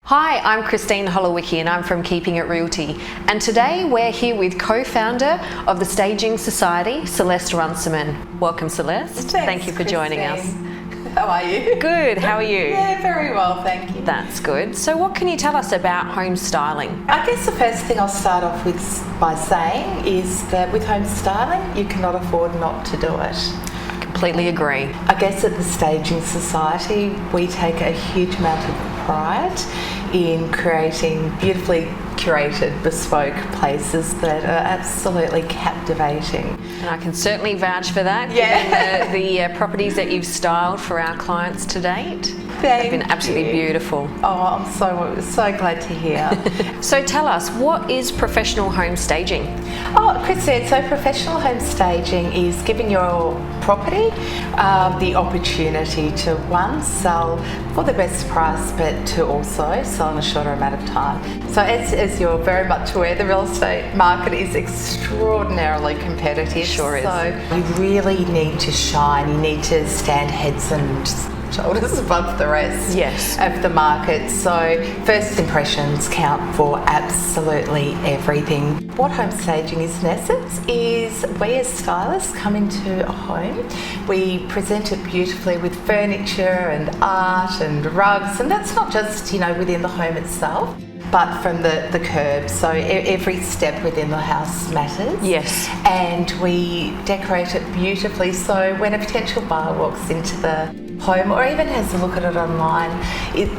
Hi, I'm Christine Holowicki and I'm from Keeping It Realty, and today we're here with co-founder of the Staging Society, Celeste Runciman. Welcome, Celeste. Thank you for joining us. How are you? Good, how are you? Yeah, very well, thank you. That's good. So what can you tell us about home styling? I guess the first thing I'll start off with by saying is that with home styling, you cannot afford not to do it. Completely agree. I guess at the Staging Society, we take a huge amount of pride in creating beautifully curated, bespoke places that are absolutely captivating. And I can certainly vouch for that, Yeah. given the properties that you've styled for our clients to date. Thank They've been absolutely you. beautiful. Oh, I'm so glad to hear. So tell us, what is professional home staging? Oh, Christine, so professional home staging is giving your property the opportunity to, one, sell for the best price, but to also sell in a shorter amount of time. So as you're very much aware, the real estate market is extraordinarily competitive. Sure is. So you really need to shine, you need to stand heads and shoulders above the rest Yes. of the market. So first impressions count for absolutely everything. What home staging is in essence is we as stylists come into a home, we present it beautifully with furniture and art and rugs, and that's not just within the home itself, but from the curb. So every step within the house matters. Yes. And we decorate it beautifully, so when a potential buyer walks into the home or even has a look at it online,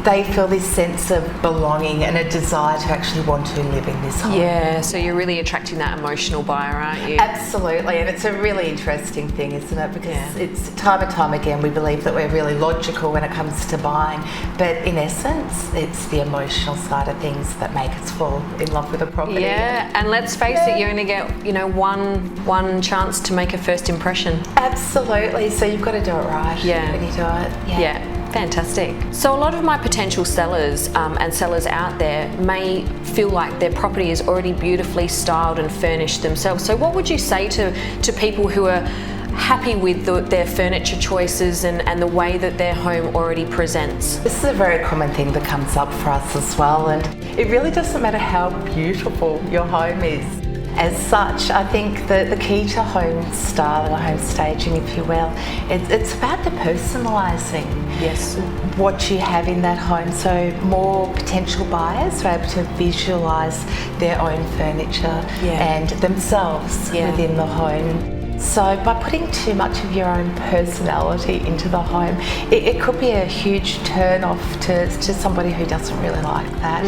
they feel this sense of belonging and a desire to actually want to live in this home. Yeah, so you're really attracting that emotional buyer, aren't you? Absolutely, and it's a really interesting thing, isn't it? Because it's time and time again we believe that we're really logical when it comes to buying, but in essence it's the emotional side of things that make us fall in love with a property. Yeah, and let's face it, you only get one chance to make a first impression. Absolutely, so you've got to do it right when you do it. Yeah, fantastic. So a lot of my potential sellers and sellers out there may feel like their property is already beautifully styled and furnished themselves. So what would you say to people who are happy with their furniture choices and the way that their home already presents? This is a very common thing that comes up for us as well, and it really doesn't matter how beautiful your home is. As such, I think that the key to home styling or home staging, if you will, it's about the personalising what you have in that home. So more potential buyers are able to visualise their own furniture and themselves within the home. So by putting too much of your own personality into the home, it could be a huge turn off to somebody who doesn't really like that.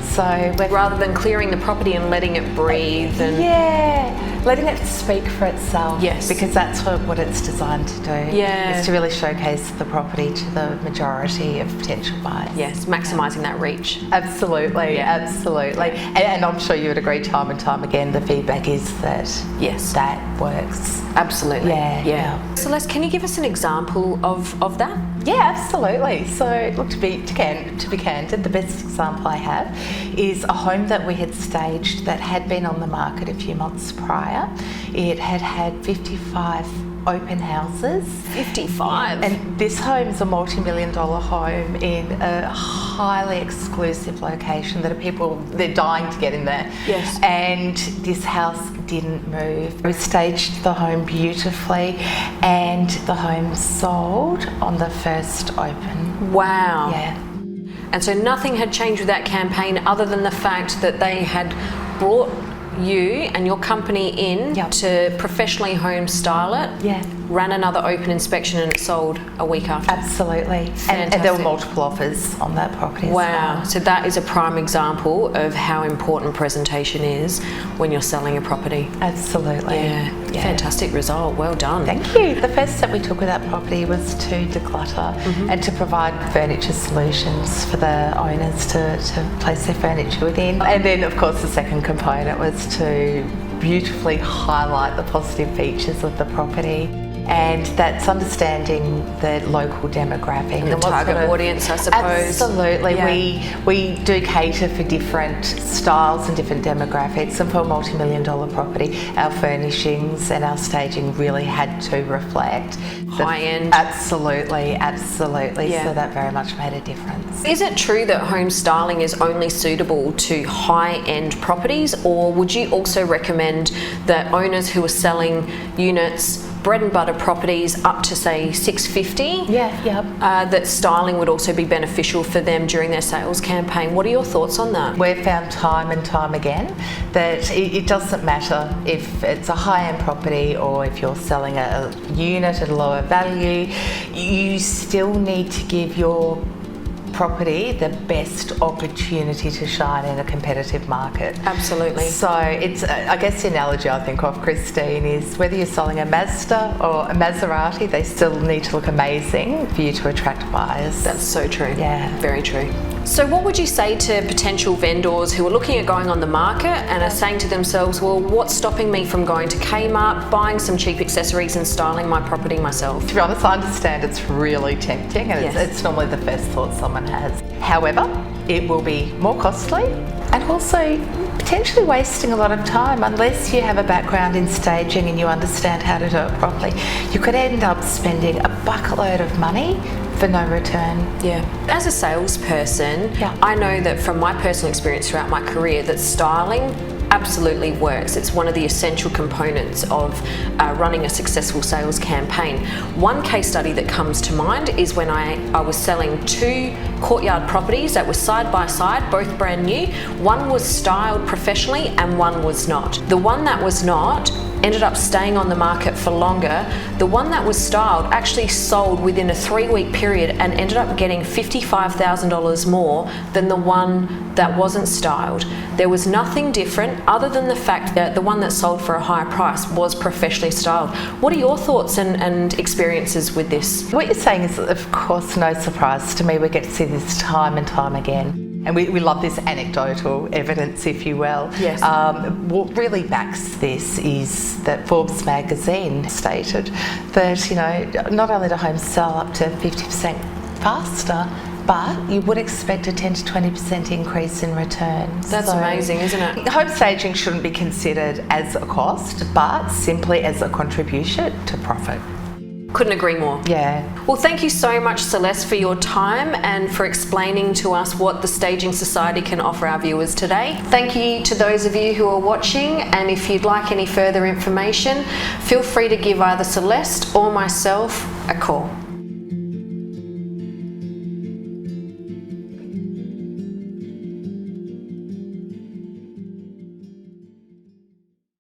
So rather than clearing the property and letting it breathe and letting it speak for itself. Yes. Because that's what it's designed to do. Yeah. Is to really showcase the property to the majority of potential buyers. Yes, maximising that reach. Absolutely, absolutely. And I'm sure you would agree time and time again, the feedback is that that works. Absolutely. Yeah. Celeste, can you give us an example of that? Yeah, absolutely. So, look, to be candid, the best example I have is a home that we had staged that had been on the market a few months prior. It had had 55 open houses. 55? And this home is a multi-million-dollar home in a highly exclusive location that they're dying to get in there. Yes. And this house didn't move. We staged the home beautifully and the home sold on the first open. Wow. Yeah. And so nothing had changed with that campaign other than the fact that they had brought you and your company in to professionally home style it, ran another open inspection and it sold a week after. Absolutely. And there were multiple offers on that property as well. So that is a prime example of how important presentation is when you're selling a property. Absolutely. Yeah. Fantastic result. Well done. Thank you. The first step we took with that property was to declutter and to provide furniture solutions for the owners to place their furniture within. And then, of course, the second component was to beautifully highlight the positive features of the property. And that's understanding the local demographic And the target audience, I suppose. Absolutely. Yeah. We do cater for different styles and different demographics, and for a multi-million-dollar property, our furnishings and our staging really had to reflect high-end. Absolutely. Yeah. So that very much made a difference. Is it true that home styling is only suitable to high-end properties, or would you also recommend that owners who are selling units, bread and butter properties up to say 650, that styling would also be beneficial for them during their sales campaign? What are your thoughts on that? We've found time and time again that it doesn't matter if it's a high-end property or if you're selling a unit at a lower value, you still need to give your property the best opportunity to shine in a competitive market. Absolutely. So it's, I guess the analogy I think of, Christine, is whether you're selling a Mazda or a Maserati, they still need to look amazing for you to attract buyers. That's so true. Yeah. Very true. So what would you say to potential vendors who are looking at going on the market and are saying to themselves, well, what's stopping me from going to Kmart, buying some cheap accessories and styling my property myself? To be honest, I understand it's really tempting, and Yes. it's normally the first thought someone has. However, it will be more costly and also potentially wasting a lot of time unless you have a background in staging and you understand how to do it properly. You could end up spending a bucketload of money for no return. Yeah. As a salesperson, Yeah. I know that from my personal experience throughout my career that styling absolutely works. It's one of the essential components of running a successful sales campaign. One case study that comes to mind is when I was selling 2 courtyard properties that were side by side, both brand new. One was styled professionally and one was not. The one that was not ended up staying on the market for longer. The one that was styled actually sold within a 3-week period and ended up getting $55,000 more than the one that wasn't styled. There was nothing different other than the fact that the one that sold for a higher price was professionally styled. What are your thoughts and experiences with this? What you're saying is, of course, no surprise to me. We get to see this time and time again. And we love this anecdotal evidence, if you will. Yes. What really backs this is that Forbes magazine stated that, you know, not only do homes sell up to 50% faster, but you would expect a 10 to 20% increase in returns. That's amazing, isn't it? Home staging shouldn't be considered as a cost, but simply as a contribution to profit. Couldn't agree more. Yeah. Well, thank you so much, Celeste, for your time and for explaining to us what the Staging Society can offer our viewers today. Thank you to those of you who are watching, and if you'd like any further information, feel free to give either Celeste or myself a call.